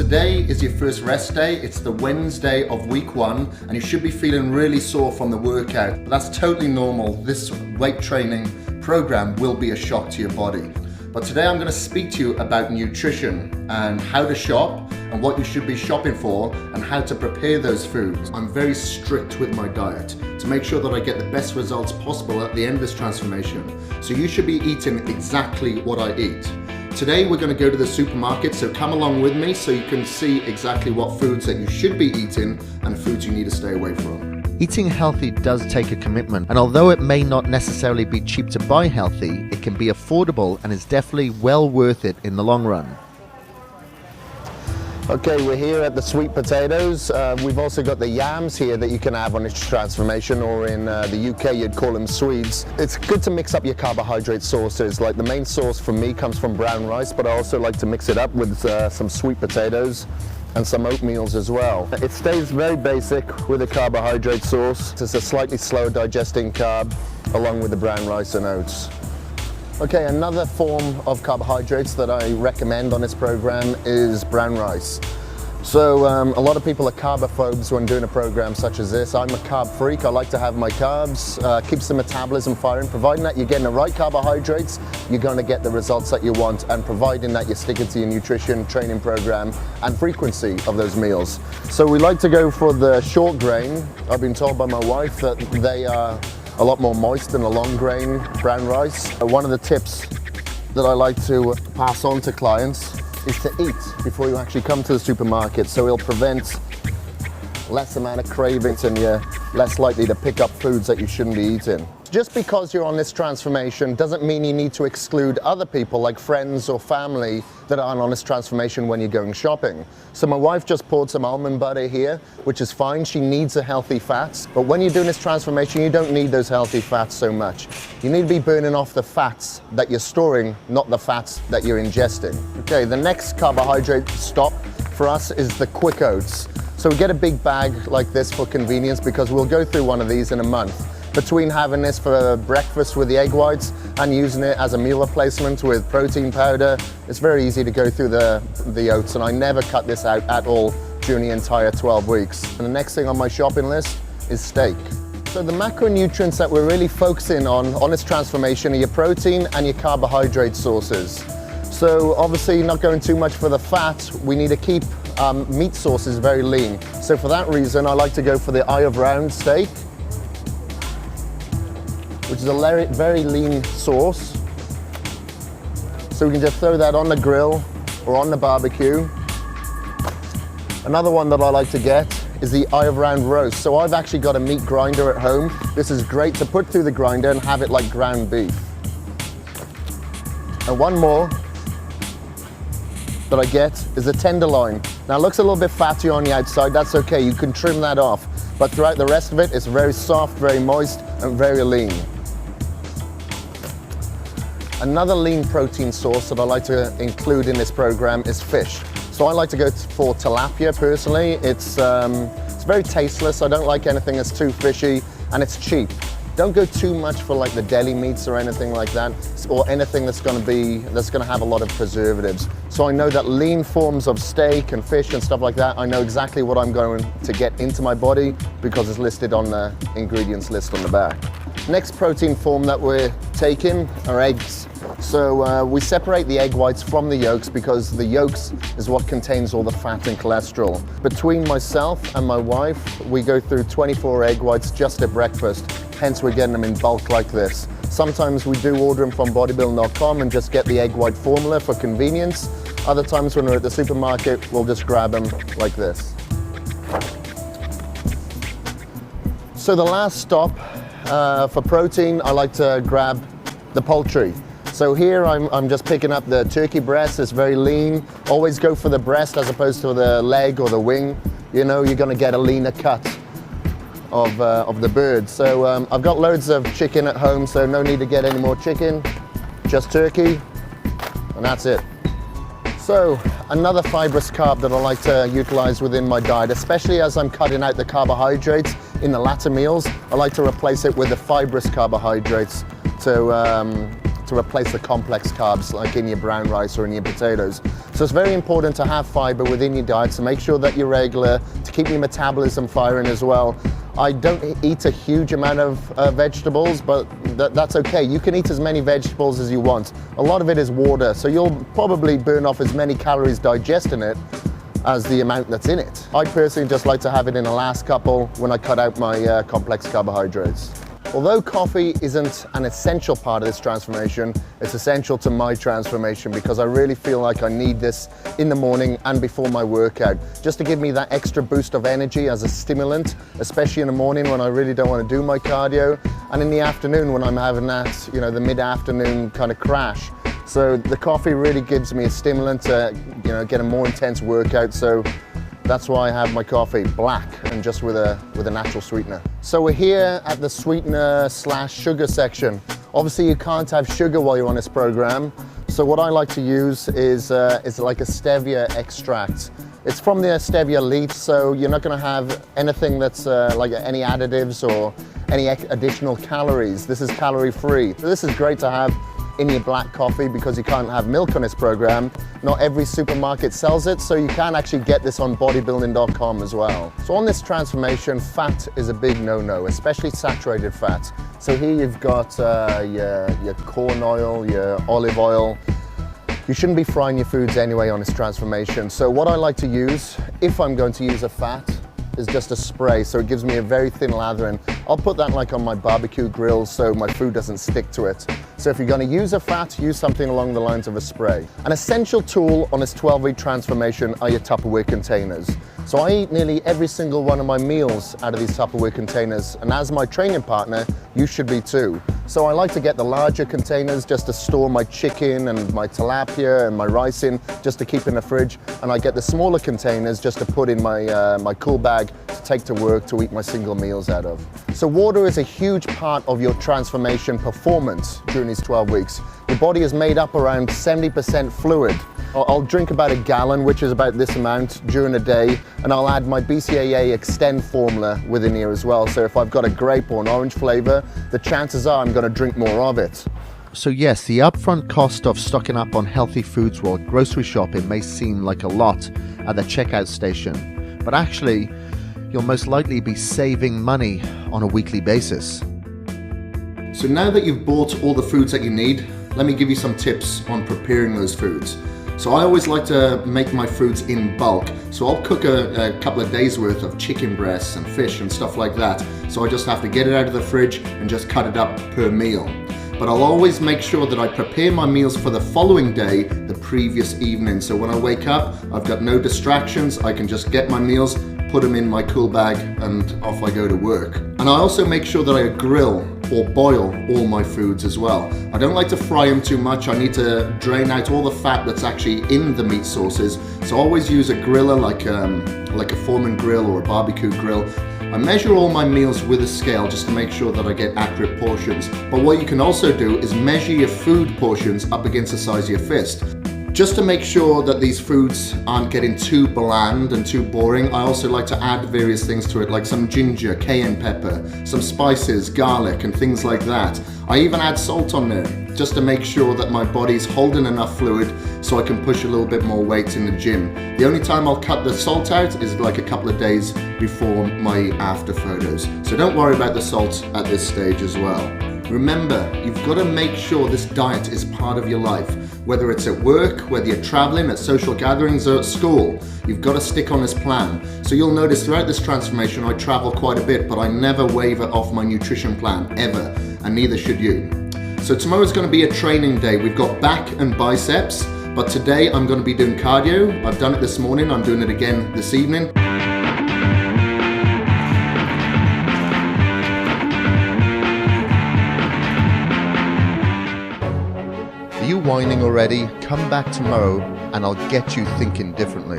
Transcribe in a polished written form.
Today is your first rest day. It's the Wednesday of week 1 and you should be feeling really sore from the workout. But that's totally normal. This weight training program will be a shock to your body. But today I'm going to speak to you about nutrition and how to shop and what you should be shopping for and how to prepare those foods. I'm very strict with my diet to make sure that I get the best results possible at the end of this transformation. So you should be eating exactly what I eat. Today we're going to go to the supermarket, so come along with me so you can see exactly what foods that you should be eating and foods you need to stay away from. Eating healthy does take a commitment, and although it may not necessarily be cheap to buy healthy, it can be affordable and is definitely well worth it in the long run. Okay, we're here at the sweet potatoes. We've also got the yams here that you can have on this transformation, or in the UK you'd call them Swedes. It's good to mix up your carbohydrate sources. Like the main source for me comes from brown rice, but I also like to mix it up with some sweet potatoes and some oatmeals as well. It stays very basic with a carbohydrate source. It's a slightly slower digesting carb along with the brown rice and oats. Okay, another form of carbohydrates that I recommend on this program is brown rice. So a lot of people are carbophobes when doing a program such as this. I'm a carb freak. I like to have my carbs, keeps the metabolism firing. Providing that you're getting the right carbohydrates, you're going to get the results that you want, and providing that you're sticking to your nutrition training program and frequency of those meals. So we like to go for the short grain. I've been told by my wife that they are a lot more moist than a long grain brown rice. One of the tips that I like to pass on to clients is to eat before you actually come to the supermarket, so it'll prevent less amount of cravings and you're less likely to pick up foods that you shouldn't be eating. Just because you're on this transformation doesn't mean you need to exclude other people like friends or family that aren't on this transformation when you're going shopping. So my wife just poured some almond butter here, which is fine. She needs the healthy fats, but when you're doing this transformation, you don't need those healthy fats so much. You need to be burning off the fats that you're storing, not the fats that you're ingesting. Okay, the next carbohydrate stop for us is the quick oats. So we get a big bag like this for convenience because we'll go through one of these in a month. Between having this for breakfast with the egg whites and using it as a meal replacement with protein powder, it's very easy to go through the oats, and I never cut this out at all during the entire 12 weeks. And the next thing on my shopping list is steak. So the macronutrients that we're really focusing on this transformation are your protein and your carbohydrate sources. So obviously not going too much for the fat, we need to keep meat sources very lean. So for that reason, I like to go for the eye of round steak, which is a very lean sauce. So we can just throw that on the grill or on the barbecue. Another one that I like to get is the eye of round roast. So I've actually got a meat grinder at home. This is great to put through the grinder and have it like ground beef. And one more that I get is a tenderloin. Now it looks a little bit fatty on the outside, that's okay, you can trim that off. But throughout the rest of it, it's very soft, very moist, and very lean. Another lean protein source that I like to include in this program is fish. So I like to go for tilapia personally. It's very tasteless. I don't like anything that's too fishy, and it's cheap. Don't go too much for like the deli meats or anything like that, or anything that's going to have a lot of preservatives. So I know that lean forms of steak and fish and stuff like that, I know exactly what I'm going to get into my body because it's listed on the ingredients list on the back. Next protein form that we're taking are eggs. So we separate the egg whites from the yolks because the yolks is what contains all the fat and cholesterol. Between myself and my wife, we go through 24 egg whites just at breakfast. Hence we're getting them in bulk like this. Sometimes we do order them from bodybuilding.com and just get the egg white formula for convenience. Other times when we're at the supermarket, we'll just grab them like this. So the last stop for protein, I like to grab the poultry. So here I'm just picking up the turkey breast. It's very lean. Always go for the breast as opposed to the leg or the wing. You know, you're gonna get a leaner cut of the bird. So I've got loads of chicken at home, so no need to get any more chicken, just turkey, and that's it. So another fibrous carb that I like to utilize within my diet, especially as I'm cutting out the carbohydrates in the latter meals, I like to replace it with the fibrous carbohydrates to to replace the complex carbs like in your brown rice or in your potatoes. So it's very important to have fiber within your diet, so make sure that you're regular to keep your metabolism firing as well. I don't eat a huge amount of vegetables, but that's okay. You can eat as many vegetables as you want. A lot of it is water, so you'll probably burn off as many calories digesting it as the amount that's in it. I personally just like to have it in the last couple when I cut out my complex carbohydrates. Although coffee isn't an essential part of this transformation, it's essential to my transformation because I really feel like I need this in the morning and before my workout, just to give me that extra boost of energy as a stimulant, especially in the morning when I really don't want to do my cardio, and in the afternoon when I'm having that, you know, the mid-afternoon kind of crash. So the coffee really gives me a stimulant to, you know, get a more intense workout. So that's why I have my coffee black and just with a natural sweetener. So we're here at the sweetener / sugar section. Obviously you can't have sugar while you're on this program. So what I like to use is like a stevia extract. It's from the stevia leaf, so you're not going to have anything that's like any additives or any additional calories. This is calorie free. So this is great to have in your black coffee because you can't have milk on this program. Not every supermarket sells it, so you can actually get this on bodybuilding.com as well. So on this transformation, fat is a big no-no, especially saturated fat. So here you've got your corn oil, your olive oil. You shouldn't be frying your foods anyway on this transformation. So what I like to use, if I'm going to use a fat, is just a spray, so it gives me a very thin lather, and I'll put that like on my barbecue grill so my food doesn't stick to it. So if you're going to use a fat, use something along the lines of a spray. An essential tool on this 12-week transformation are your Tupperware containers. So I eat nearly every single one of my meals out of these Tupperware containers, and as my training partner, you should be too. So I like to get the larger containers just to store my chicken and my tilapia and my rice in, just to keep in the fridge, and I get the smaller containers just to put in my, my cool bag to take to work to eat my single meals out of. So water is a huge part of your transformation performance during these 12 weeks. Your body is made up around 70% fluid. I'll drink about a gallon, which is about this amount, during the day, and I'll add my BCAA Extend formula within here as well. So if I've got a grape or an orange flavor, the chances are I'm going to drink more of it. So yes, the upfront cost of stocking up on healthy foods while grocery shopping may seem like a lot at the checkout station, but actually, you'll most likely be saving money on a weekly basis. So now that you've bought all the foods that you need, let me give you some tips on preparing those foods. So I always like to make my foods in bulk. So I'll cook a couple of days worth of chicken breasts and fish and stuff like that. So I just have to get it out of the fridge and just cut it up per meal. But I'll always make sure that I prepare my meals for the following day, the previous evening. So when I wake up, I've got no distractions. I can just get my meals, put them in my cool bag, and off I go to work. And I also make sure that I grill or boil all my foods as well. I don't like to fry them too much. I need to drain out all the fat that's actually in the meat sources. So I always use a griller like a Foreman grill or a barbecue grill. I measure all my meals with a scale just to make sure that I get accurate portions. But what you can also do is measure your food portions up against the size of your fist. Just to make sure that these foods aren't getting too bland and too boring, I also like to add various things to it, like some ginger, cayenne pepper, some spices, garlic, and things like that. I even add salt on there, just to make sure that my body's holding enough fluid so I can push a little bit more weight in the gym. The only time I'll cut the salt out is like a couple of days before my after photos. So don't worry about the salt at this stage as well. Remember, you've got to make sure this diet is part of your life. Whether it's at work, whether you're traveling, at social gatherings, or at school, you've got to stick on this plan. So you'll notice throughout this transformation, I travel quite a bit, but I never waver off my nutrition plan, ever, and neither should you. So tomorrow's going to be a training day. We've got back and biceps, but today I'm going to be doing cardio. I've done it this morning, I'm doing it again this evening. Are you whining already? Come back tomorrow and I'll get you thinking differently.